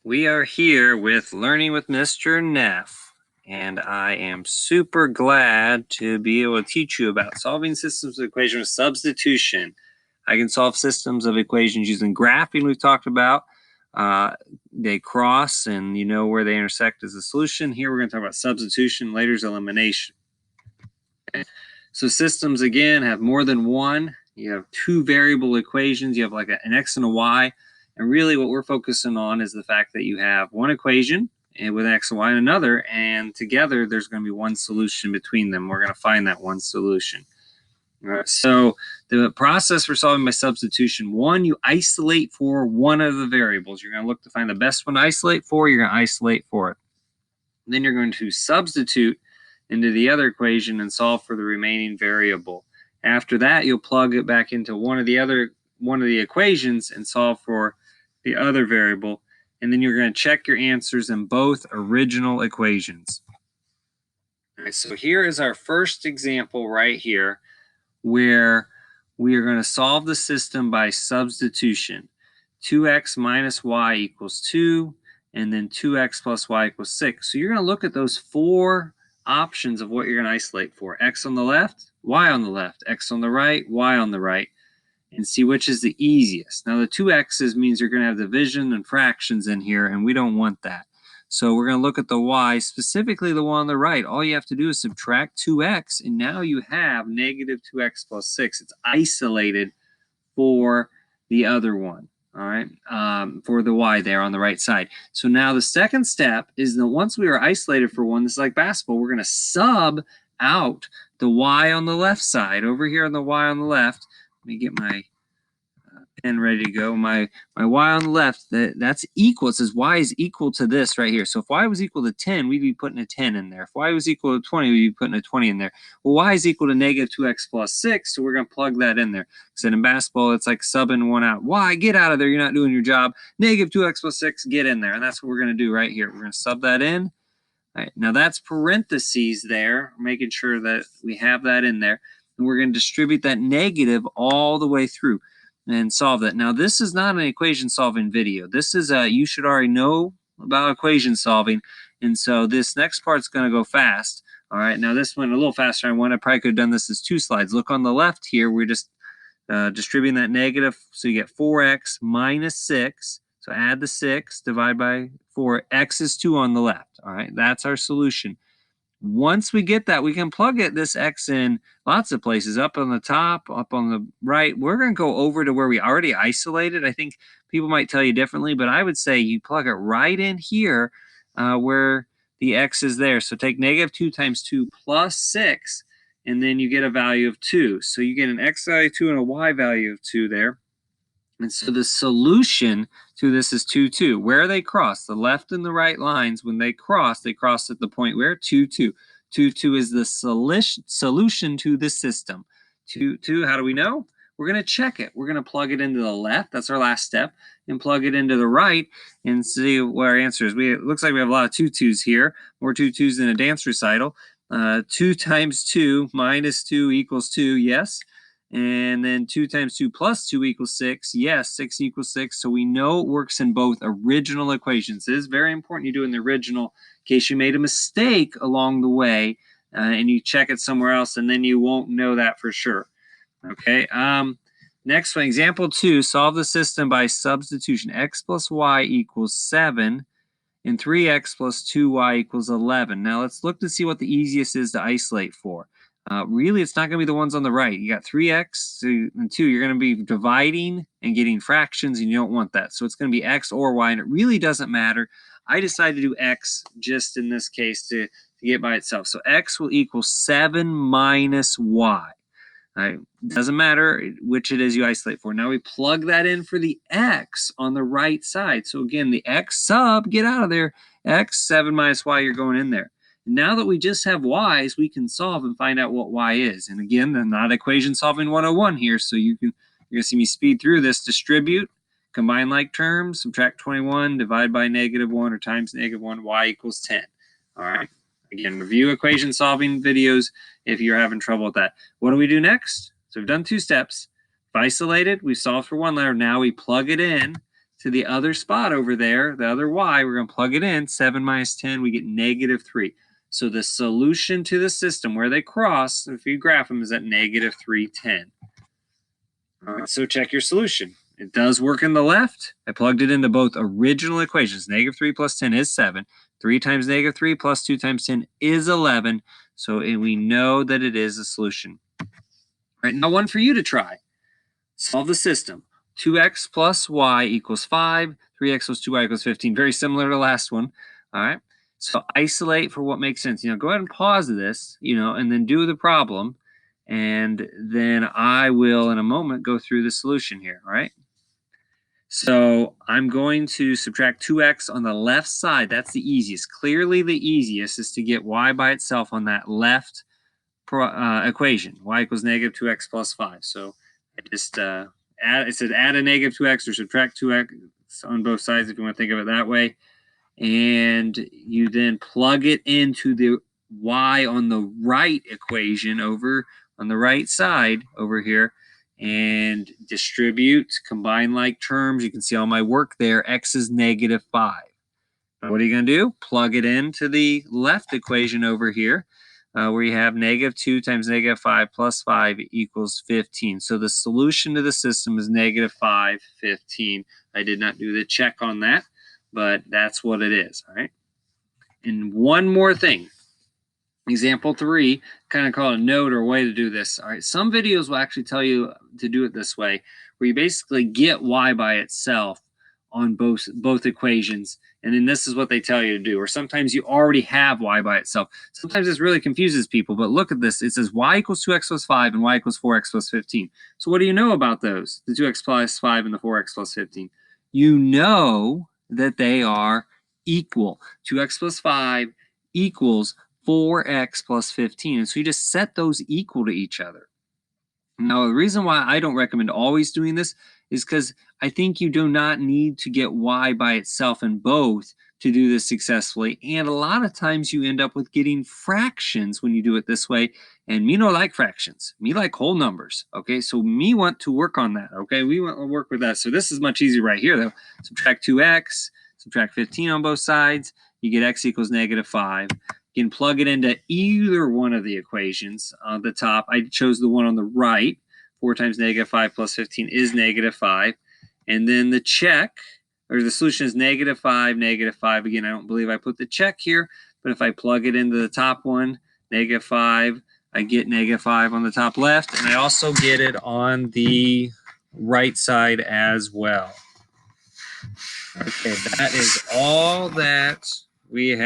We are here with Learning with Mr. Neff, and I am super glad to be able to teach you about solving systems of equation with substitution. I can solve systems of equations using graphing we've talked about. They cross and you know where they intersect as a solution. Here we're going to talk about substitution, later is elimination. Okay. So systems, again, have more than one. You have two variable equations. You have like an x and a y. And really what we're focusing on is the fact that you have one equation with x and y and another, and together there's going to be one solution between them. We're going to find that one solution. All right, so the process for solving by substitution, one, you isolate for one of the variables. You're going to look to find the best one to isolate for. You're going to isolate for it. And then you're going to substitute into the other equation and solve for the remaining variable. After that, you'll plug it back into one of the equations and solve for the other variable. And then you're going to check your answers in both original equations. All right, so here is our first example right here, where we are going to solve the system by substitution. 2x minus y equals 2, and then 2x plus y equals 6. So you're going to look at those four options of what you're going to isolate for. X on the left, y on the left, x on the right, y on the right, and see which is the easiest. Now the 2x's means you're going to have division and fractions in here, and we don't want that. So we're going to look at the y, specifically the one on the right. All you have to do is subtract 2x, and now you have negative 2x plus 6. It's isolated for the other one, all right, for the y there on the right side. So now the second step is that once we are isolated for one, this is like basketball, we're going to sub out the y on the left side. Over here on the y on the left, let me get my pen ready to go. My y on the left, that's equal. It says y is equal to this right here. So if y was equal to 10, we'd be putting a 10 in there. If y was equal to 20, we'd be putting a 20 in there. Well, y is equal to negative 2x plus 6, so we're going to plug that in there. Because in basketball, it's like subbing one out. Y, get out of there. You're not doing your job. Negative 2x plus 6, get in there. And that's what we're going to do right here. We're going to sub that in. All right, now that's parentheses there, making sure that we have that in there. And we're going to distribute that negative all the way through and solve that. Now, this is not an equation solving video. This is you should already know about equation solving. And so this next part's going to go fast. All right, now this went a little faster. I probably could have done this as 2 slides. Look on the left here. We're just distributing that negative. So you get 4x minus 6. So add the 6, divide by 4. X is 2 on the left. All right, that's our solution. Once we get that, we can plug this x in lots of places, up on the top, up on the right. We're going to go over to where we already isolated. I think people might tell you differently, but I would say you plug it right in here where the x is there. So take negative 2 times 2 plus 6, and then you get a value of 2. So you get an x value of 2 and a y value of 2 there. And so the solution to this is 2, 2. Where they cross, the left and the right lines, when they cross at the point where 2, 2. 2, 2 is the solution to the system. 2, 2, how do we know? We're going to check it. We're going to plug it into the left. That's our last step. And plug it into the right and see what our answer is. It looks like we have a lot of 2, 2s here. More 2, 2s than a dance recital. 2 times 2 minus 2 equals 2, yes. And then 2 times 2 plus 2 equals 6. Yes, 6 equals 6. So we know it works in both original equations. It is very important you do it in the original in case you made a mistake along the way and you check it somewhere else, and then you won't know that for sure. Okay. Next one, example 2, solve the system by substitution. X plus y equals 7 and 3x plus 2y equals 11. Now let's look to see what the easiest is to isolate for. Really, it's not going to be the ones on the right. You got 3x and 2. You're going to be dividing and getting fractions, and you don't want that. So it's going to be x or y, and it really doesn't matter. I decided to do x just in this case to get by itself. So x will equal 7 minus y. Right? Doesn't matter which it is you isolate for. Now we plug that in for the x on the right side. So again, the x sub, get out of there. X, 7 minus y, you're going in there. Now that we just have y's, we can solve and find out what y is. And again, they're not equation solving 101 here, so you're going to see me speed through this. Distribute, combine like terms, subtract 21, divide by negative 1 or times negative 1, y equals 10. All right. Again, review equation solving videos if you're having trouble with that. What do we do next? So we've done 2 steps. If isolated, we solved for one letter. Now we plug it in to the other spot over there, the other y, we're going to plug it in. 7 minus 10, we get negative 3. So the solution to the system where they cross, if you graph them, is at negative 310. All right, so check your solution. It does work in the left. I plugged it into both original equations. Negative 3 plus 10 is 7. 3 times negative 3 plus 2 times 10 is 11. So we know that it is a solution. All right, now one for you to try. Solve the system. 2x plus y equals 5. 3x plus 2y equals 15. Very similar to the last one. All right. So isolate for what makes sense. Go ahead and pause this, and then do the problem. And then I will, in a moment, go through the solution here. All right. So I'm going to subtract 2x on the left side. That's the easiest. Clearly the easiest is to get y by itself on that left equation. Y equals negative 2x plus 5. So I just it said add a negative 2x or subtract 2x on both sides if you want to think of it that way. And you then plug it into the y on the right equation over on the right side over here and distribute, combine like terms. You can see all my work there. X is negative 5. Now what are you going to do? Plug it into the left equation over here. Where you have negative 2 times negative 5 plus 5 equals 15. So the solution to the system is negative 5, 15. I did not do the check on that, but that's what it is, all right? And one more thing. Example 3, kind of call it a note or a way to do this. All right, some videos will actually tell you to do it this way, where you basically get y by itself on both equations, and then this is what they tell you to do. Or sometimes you already have y by itself. Sometimes this really confuses people, but look at this. It says y equals 2x plus 5 and y equals 4x plus 15. So what do you know about those, the 2x plus 5 and the 4x plus 15? You know that they are equal. 2x plus 5 equals 4x plus 15. And so you just set those equal to each other. Now, the reason why I don't recommend always doing this is because I think you do not need to get y by itself in both to do this successfully. And a lot of times you end up with getting fractions when you do it this way. And me no like fractions. Me like whole numbers. Okay, so me want to work on that. Okay, we want to work with that. So this is much easier right here though. Subtract 2x, subtract 15 on both sides. You get x equals negative 5. You can plug it into either one of the equations. On the top, I chose the one on the right. 4 times negative 5 plus 15 is negative 5. And then the check, or the solution is negative 5, negative 5. Again, I don't believe I put the check here, but if I plug it into the top one, negative 5, I get negative 5 on the top left, and I also get it on the right side as well. Okay, that is all that we have.